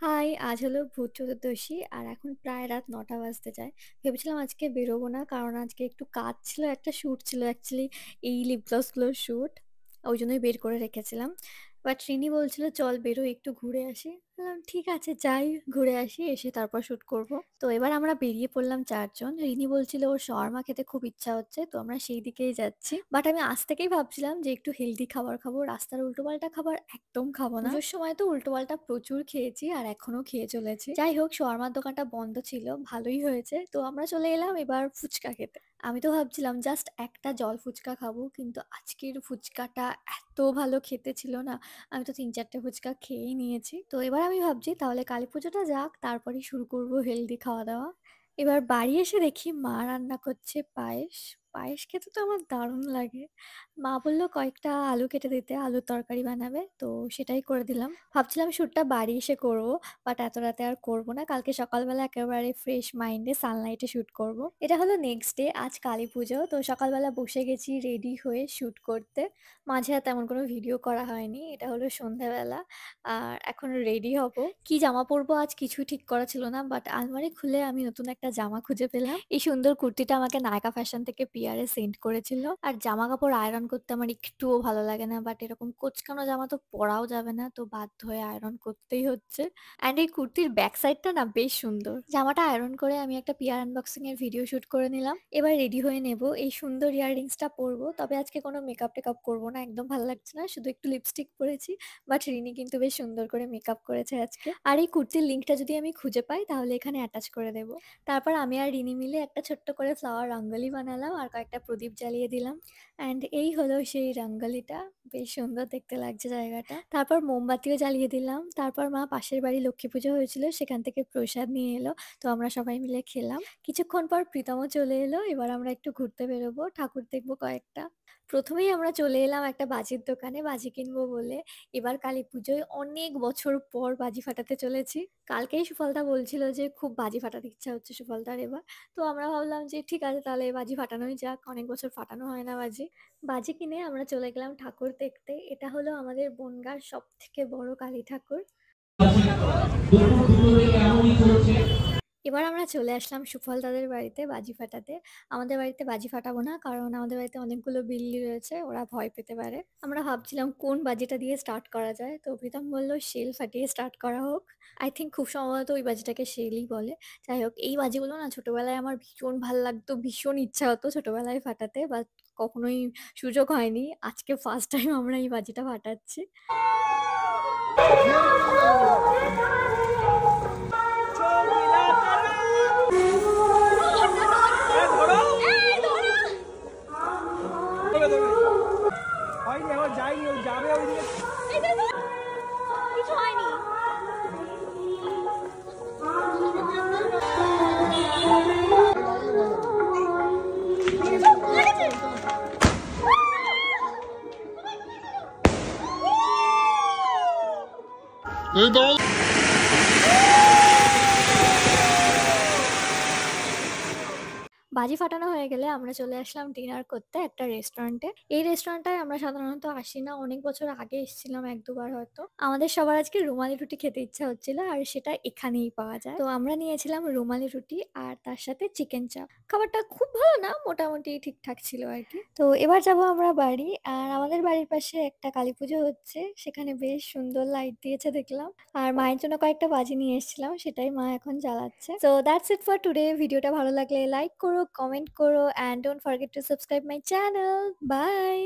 High, আজ হলো ভূত চতুর্দশী আর এখন প্রায় রাত ৯টা বাজতে যায়। ভেবেছিলাম আজকে বেরোবো না কারণ আজকে একটু কাজ ছিল, একটা শ্যুট ছিল অ্যাকচুয়ালি এই লিপ গ্লসগুলোর শ্যুট। ওইজন্যই বের করে রেখেছিলাম। বাট রিনি বলছিল, "চল বেরোই একটু ঘুরে আসি।" বললাম, "ঠিক আছে যাই, ঘুরে আসি, এসে তারপর শ্যুট করব।" তো এবার আমরা বেরিয়ে পড়লাম ৪ জন। রিনি বলছিল ওর শাওয়ারমা খেতে খুব ইচ্ছা হচ্ছে। তো আমরা সেই দিকেই যাচ্ছি। বাট আমি আজ থেকেই ভাবছিলাম যে একটু হেলদি খাবার খাবো। রাস্তার উল্টোপাল্টা খাবার একদম খাবো না। পুজোর সময় তো উল্টোপাল্টা প্রচুর খেয়েছি আর এখনো খেয়ে চলেছি। যাই হোক, শাওয়ারমার দোকানটা বন্ধ ছিল, ভালোই হয়েছে। তো আমরা চলে এলাম এবার ফুচকা খেতে। আমি তো ভাবছিলাম জাস্ট একটা জল ফুচকা খাবো, কিন্তু আজকের ফুচকাটা এত ভালো খেতে ছিল না, আমি তো ৩-৪ টে ফুচকা খেয়েই নিয়েছি। তো এবার আমি ভাবছি তাহলে কালীপুজোটা যাক, তারপরেই শুরু করব হেলদি খাওয়া-দাওয়া। এবার বাড়ি এসে দেখি মা রান্না করছে পায়েস। পায়েস খেতে তো আমার দারুণ লাগে। মা বলল কয়েকটা আলু কেটে দিতে, আলুর তরকারি বানাবে। তো সেটাই করে দিলাম। ভাবছিলাম শ্যুটটা বাড়ি এসে করব, বাট এত রাতে আর করব না। কালকে সকালবেলা একেবারে ফ্রেশ মাইন্ডে সানলাইটে শ্যুট করব। এটা হলো নেক্সট ডে, আজ কালীপুজো। তো সকালবেলা বসে গেছি রেডি হয়ে শ্যুট করতে। মাঝে আর তেমন কোনো ভিডিও করা হয়নি। এটা হলো সন্ধ্যাবেলা। আর এখন রেডি হব। কি জামা পরবো আজ কিছুই ঠিক করা ছিল না। বাট আলমারি খুলে আমি নতুন একটা জামা খুঁজে পেলাম। এই সুন্দর কুর্তিটা আমাকে নায়কা ফ্যাশন থেকে পিয়ারে সেন্ড করেছিল। আর জামাকাপড় আয়রন করতে আমার একটুও ভালো লাগে না। বাট এরকম কোঁচকানো জামা তো পরাও যাবে না। তো বাধ্য হয়ে আয়রন করতেই হচ্ছে। অ্যান্ড এই কুর্তির ব্যাক সাইডটা না বেশ সুন্দর। জামাটা আয়রন করে আমি একটা পিয়ার আনবক্সিং এর ভিডিও শুট করে নিলাম। এবার রেডি হয়ে নেব। এই সুন্দর ইয়াররিংসটা পরবো। তবে আজকে কোনো মেকআপ-টেকআপ করবো না। একদম ভালো লাগছে না। শুধু একটু লিপস্টিক পরেছি। বাট রিনি কিন্তু বেশ সুন্দর করে মেকআপ করেছে আজকে। আর এই কুর্তির লিঙ্কটা যদি আমি খুঁজে পাই তাহলে এখানে অ্যাটাচ করে দেব। তারপর আমি আর রিনি মিলে একটা ছোট্ট করে ফ্লাওয়ার রঙ্গোলি বানালাম আর কয়েকটা প্রদীপ জ্বালিয়ে দিলাম। অ্যান্ড এই হলো সেই রঙ্গোলিটা। বেশ সুন্দর দেখতে লাগছে জায়গাটা। তারপর মোমবাতিও জ্বালিয়ে দিলাম। তারপর মা পাশের বাড়ি লক্ষ্মী পুজো হয়েছিল, সেখান থেকে প্রসাদ নিয়ে এলো। তো আমরা সবাই মিলে খেলাম। কিছুক্ষণ পর প্রীতমও চলে এলো। এবার আমরা একটু ঘুরতে বেরোবো, ঠাকুর দেখবো কয়েকটা। প্রথমেই আমরা চলে এলাম একটা বাজির দোকানে, বাজি কিনবো বলে। এবার কালীপুজোয় অনেক বছর পর বাজি ফাটাতে চলেছি। কালকেই সুফলদা বলছিল যে খুব বাজি ফাটাতে ইচ্ছা হচ্ছে সুফলদার এবার। তো আমরা ভাবলাম যে ঠিক আছে তাহলে বাজি ফাটানোই যাক, অনেক বছর ফাটানো হয় না বাজি। বাজি কিনে আমরা চলে গেলাম ঠাকুর দেখতে। এটা হলো আমাদের বনগাঁর সবথেকে বড় কালী ঠাকুর। এবার আমরা চলে আসলাম সুফল দাদের বাড়িতে বাজি ফাটাতে। আমাদের বাড়িতে বাজি ফাটাবো না, কারণ আমাদের বাড়িতে অনেকগুলো বিল্লি রয়েছে, ওরা ভয় পেতে পারে। আমরা ভাবছিলাম কোন বাজিটা দিয়ে স্টার্ট করা যায়। তো প্রীতম বলল শেল ফাটিয়ে স্টার্ট করা হোক। আই থিংক খুব সম্ভবত ওই বাজিটাকে শেলই বলে। যাই হোক, এই বাজিগুলো না ছোটবেলায় আমার ভীষণ ভাল লাগতো, ভীষণ ইচ্ছা হতো ছোটবেলায় ফাটাতে, বাট কখনোই সুযোগ হয়নি। আজকে ফার্স্ট টাইম আমরা এই বাজিটা ফাটাচ্ছি। হয়নি, এখন যায়নি, ও যাবে ওইদিকে। কিছু হয়নি। এই দাও। বাজি ফাটানো হয়ে গেলে আমরা চলে আসলাম ডিনার করতে একটা রেস্টুরেন্টে। এই রেস্টুরেন্টটায় আমরা সাধারণত আসি না, অনেক বছর আগে এসেছিলাম ১-২ বার হয়তো। আমাদের সবার আজকে রুমালি রুটি খেতে ইচ্ছা হচ্ছিল আর সেটা এখানেই পাওয়া যায়। তো আমরা নিয়েছিলাম রুমালি রুটি আর তার সাথে চিকেন চাপ। খাবারটা খুব ভালো না, মোটামুটি ঠিকঠাক ছিল আরকি। তো এবার যাবো আমরা বাড়ি। আর আমাদের বাড়ির পাশে একটা কালীপুজো হচ্ছে, সেখানে বেশ সুন্দর লাইট দিয়েছে দেখলাম। আর মায়ের জন্য কয়েকটা বাজি নিয়ে এসেছিলাম, সেটাই মা এখন জ্বালাচ্ছে। So that's it for today. ভিডিওটা ভালো লাগলে লাইক করো, কমেন্ট করো, and don't forget to subscribe my channel. By.